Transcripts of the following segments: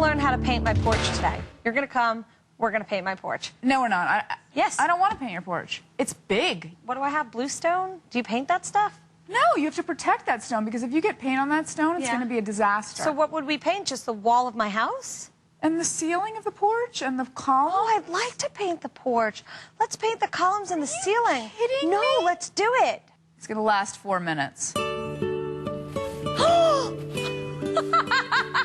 learn how to paint my porch today. You're going to come. We're going to paint my porch. No, we're not. Yes. I don't want to paint your porch. It's big. What do I have, bluestone? Do you paint that stuff? No, you have to protect that stone, because if you get paint on that stone, it's going to be a disaster. So what would we paint? Just the wall of my house? And the ceiling of the porch and the column? Oh, I'd like to paint the porch. Let's paint the columns and the ceiling. Are you kidding me? No, let's do it. It's going to last 4 minutes.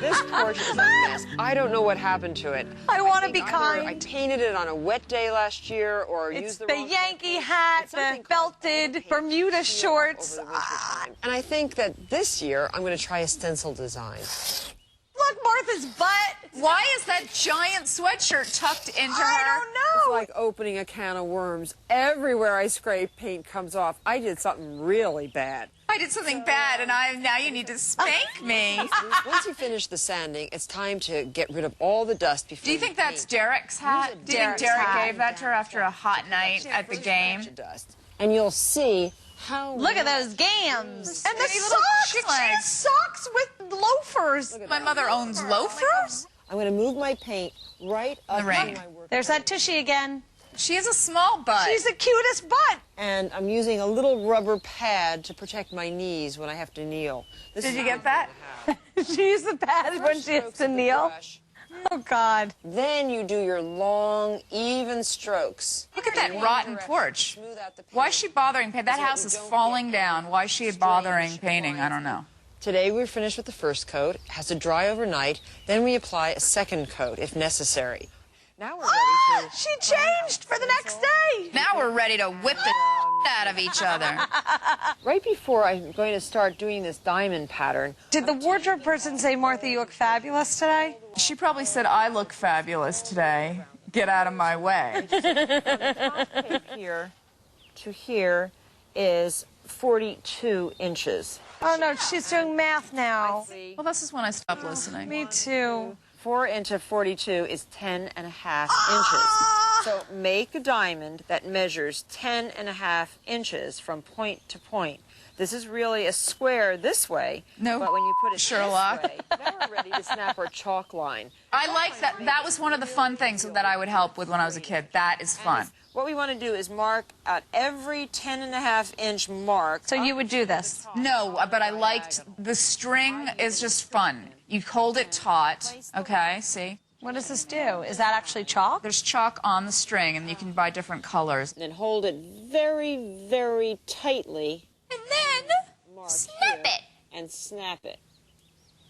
This porch is a mess. I don't know what happened to it. I want to think be kind. I painted it on a wet day last year, or It's used the the wrong Yankee paint. hat, It's the something called belted paint Bermuda shield shorts. over the winter time. And I think that this year I'm going to try a stencil design. Look, Martha's butt. Why is that giant sweatshirt tucked into her? I don't It's know. like opening a can of worms. Everywhere I scrape, paint comes off. I did something really bad. I did something bad, and now you need to spank me. Once you finish the sanding, it's time to get rid of all the dust before Do you think that's paint. Derek's hat? Do you think Derek's Derek hat. gave that to her after a hot night at the game? Dust. And you'll see how... Look at those gams. And the Skinny little socks. chick She has legs. socks with loafers. My mother owns loafers? I'm going to move my paint right up The to ring. my work. There's that Tushy again. She has a small butt. She's the cutest butt. And I'm using a little rubber pad to protect my knees when I have to kneel. This Did is you how get I'm that? gonna have. She used the pad when she has Strokes to of the kneel. brush. Oh, God. Then you do your long, even strokes. Look at that rotten porch. Smooth out the paint. Why is she bothering painting? That So that house you is don't falling get down. Why is she bothering painting? I don't know. Today we're finished with the first coat. It has to dry overnight. Then we apply a second coat if necessary. Now we're ready to... She changed for the next day. Now we're ready to whip the out of each other. Right before I'm going to start doing this diamond pattern, Did the wardrobe person say, Martha, you look fabulous today? She probably said, I look fabulous today. Get out of my way. tape here to here is 42 inches. Oh, no, she's doing math now. Well, this is when I stopped listening. Me too. 4 into 42 is 10.5 inches. So make a diamond that measures 10.5 inches from point to point. This is really a square this way, No, but when you put it Sherlock. this way, now we're ready to snap our chalk line. I like that. That was one of the fun things that I would help with when I was a kid. That is fun. What we want to do is mark at every 10.5 inch mark. So you would do this? No, but I liked the string is just fun. You hold it taut, okay, see? What does this do? Is that actually chalk? There's chalk on the string, and you can buy different colors. And then hold it very, very tightly. And then Mark snap here, it. and snap it.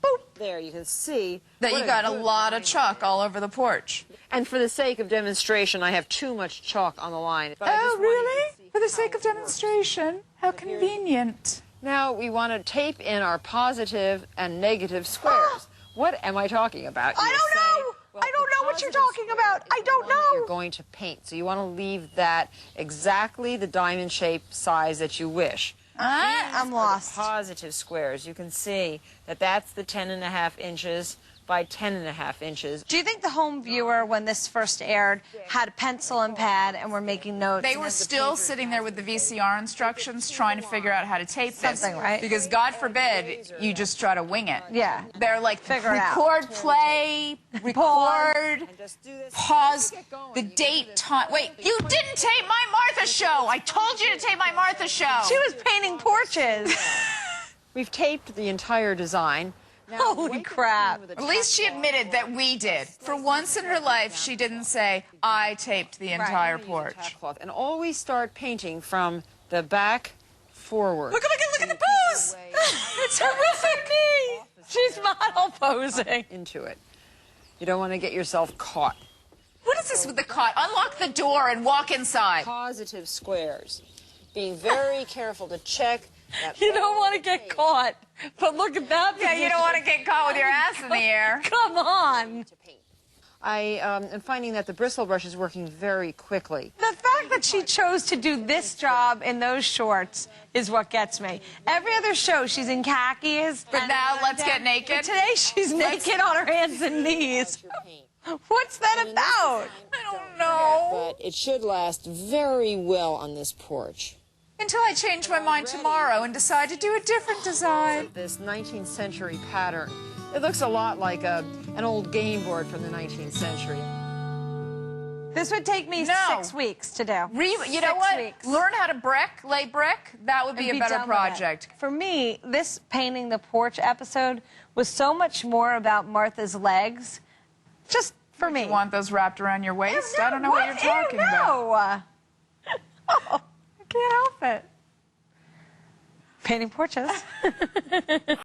Boop. There, you can see That what you got a good lot of line chalk there. all over the porch. And for the sake of demonstration, I have too much chalk on the line. But I Oh, just wanted you to really? see For the how sake of it works. demonstration. How convenient. Now we want to tape in our positive and negative squares. What am I talking about? I You'll don't say, know. well, I don't the know what you're positive talking square about. is I the don't one that know. You're going to paint. So you want to leave that exactly the diamond shape size that you wish. I'm lost. Positive squares. You can see that that's the 10.5 inches by 10.5 inches. Do you think the home viewer, when this first aired, had a pencil and pad and were making notes? They were still sitting there with the VCR instructions trying to figure out how to tape this. Something, right? Because God forbid you just try to wing it. Yeah. They're like, Figure it out. record, play, record, Just do this. pause, the date, time. Wait, you didn't tape my Martha show. I told you to tape my Martha show. She was painting porches. We've taped the entire design. Now, Holy wipe it crap. clean with a At least she admitted that we did. For once in her life, she didn't say, I taped the entire porch. tap cloth, and always start painting from the back forward. Look at the pose. It's horrific. She's model posing. Into it. You don't want to get yourself caught. What is this with the cot? Unlock the door and walk inside. Positive squares. Being very careful to check that. You don't want to get caught. But look at that. Yeah, you don't want to get caught with your ass in the air. Come on. to paint. I am finding that the bristle brush is working very quickly. The fact that she chose to do this job in those shorts is what gets me. Every other show, she's in khakis. But now let's get naked. But today, she's naked on her hands and knees. Your paint. What's that about? I don't know. But it should last very well on this porch. Until I change my mind tomorrow and decide to do a different design. This 19th century pattern It looks a lot like an old game board from the 19th century. This would take me 6 weeks to do. You know what? Learn how to lay brick. That would be a better project. For me, this painting the porch episode was so much more about Martha's legs. Just for me. You want those wrapped around your waist? I don't know what you're talking about. Oh, I can't help it. Painting porches.